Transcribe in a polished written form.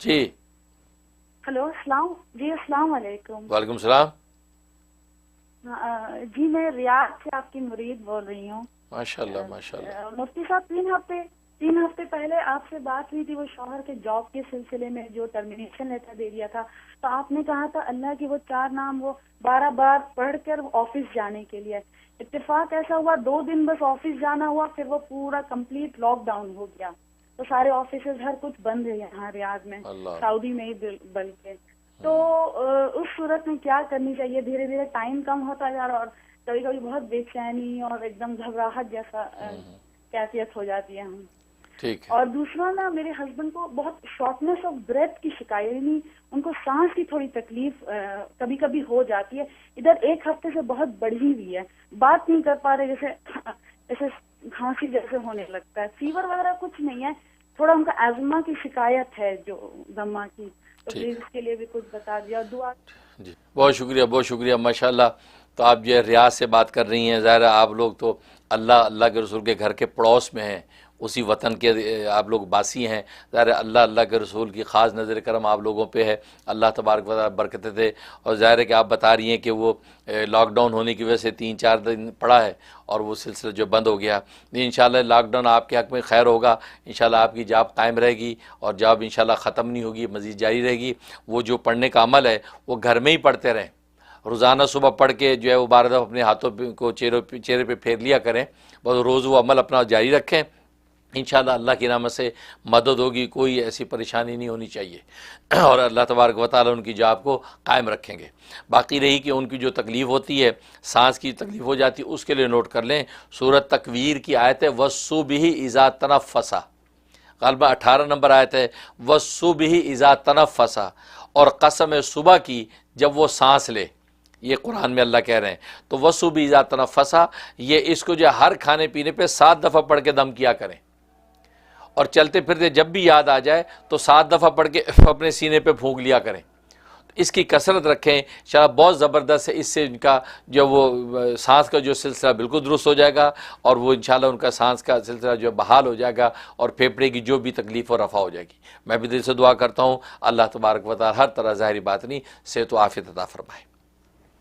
جی hello السلام علیکم. وعلیکم السلام. جی میں ریاض سے آپ کی مرید بول رہی ہوں. ماشاء اللہ ماشاء اللہ. مفتی صاحب تین ہفتے پہلے آپ سے بات ہوئی تھی وہ شوہر کے جاب کے سلسلے میں جو ٹرمینیشن لیٹر دے دیا تھا، تو آپ نے کہا تھا اللہ کے وہ 4 نام وہ 12 بار پڑھ کر آفس جانے کے لیے. اتفاق ایسا ہوا 2 دن بس آفس جانا ہوا، پھر وہ پورا کمپلیٹ لاک ڈاؤن ہو گیا، تو سارے آفیسز ہر کچھ بند ہے یہاں ریاض میں، سعودی میں ہی بلکہ. تو اس صورت میں کیا کرنی چاہیے؟ دھیرے دھیرے ٹائم کم ہوتا جا رہا اور کبھی کبھی بہت بے چینی اور ایک دم گھبراہٹ جیسا کیفیت ہو جاتی ہے ہم. ٹھیک ہے. اور دوسرا نا میرے ہسبینڈ کو بہت شارٹنیس آف بریتھ کی شکایت، یعنی ان کو سانس کی تھوڑی تکلیف کبھی کبھی ہو جاتی ہے. ادھر 1 ہفتے سے بہت بڑھی ہوئی ہے، بات نہیں کر پا رہے، جیسے کھانسی جیسے ہونے لگتا ہے. فیور وغیرہ کچھ نہیں ہے، تھوڑا ان کا ایزما کی شکایت ہے جو دمہ کی، تو پلیز اس کے لیے بھی کچھ بتا دیا. دعا. جی بہت شکریہ بہت شکریہ ماشاء اللہ. تو آپ جو ہے ریاض سے بات کر رہی ہیں، ظاہر ہے آپ لوگ تو اللہ کے رسول کے گھر کے پڑوس میں ہیں، اسی وطن کے آپ لوگ باسی ہیں. ظاہر ہے اللہ کے رسول کی خاص نظر کرم آپ لوگوں پہ ہے، اللہ تبارک و تعالیٰ برکتیں دے. اور ظاہر ہے کہ آپ بتا رہی ہیں کہ وہ لاک ڈاؤن ہونے کی وجہ سے 3-4 دن پڑا ہے اور وہ سلسلہ جو بند ہو گیا. انشاءاللہ لاک ڈاؤن آپ کے حق میں خیر ہوگا، انشاءاللہ آپ کی جاب قائم رہے گی اور جاب انشاءاللہ ختم نہیں ہوگی، مزید جاری رہے گی. وہ جو پڑھنے کا عمل ہے وہ گھر میں ہی پڑھتے رہیں، روزانہ صبح پڑھ کے جو ہے وہ 12 دفعہ اپنے ہاتھوں کو چہرے پہ پھیر لیا کریں، بس روز وہ عمل اپنا جاری رکھیں. انشاءاللہ اللہ کی رحمت سے مدد ہوگی، کوئی ایسی پریشانی نہیں ہونی چاہیے اور اللہ تبارک و تعالیٰ ان کی جاب کو قائم رکھیں گے. باقی رہی کہ ان کی جو تکلیف ہوتی ہے، سانس کی تکلیف ہو جاتی ہے، اس کے لیے نوٹ کر لیں سورۃ تکویر کی آیت ہے وَالصُّبْحِ اِذَا تَنَفَّسَ، غالباً 18 نمبر آیت ہے وَالصُّبْحِ اِذَا تَنَفَّسَ، اور قسم صبح کی جب وہ سانس لے. یہ قرآن میں اللہ کہہ رہے ہیں. تو وَالصُّبْحِ اِذَا تَنَفَّسَ، یہ اس کو جو ہر کھانے پینے پہ 7 دفعہ پڑھ کے دم کیا کریں، اور چلتے پھرتے جب بھی یاد آ جائے تو 7 دفعہ پڑھ کے اپنے سینے پہ پھونک لیا کریں. اس کی کثرت رکھیں، شاید بہت زبردست ہے. اس سے ان کا جو وہ سانس کا جو سلسلہ بالکل درست ہو جائے گا اور وہ انشاءاللہ ان کا سانس کا سلسلہ جو بحال ہو جائے گا اور پھیپھڑے کی جو بھی تکلیف و رفع ہو جائے گی. میں بھی دل سے دعا کرتا ہوں اللہ تبارک و تعالی ہر طرح ظاہری باطنی صحت و عافیت عطا فرمائے.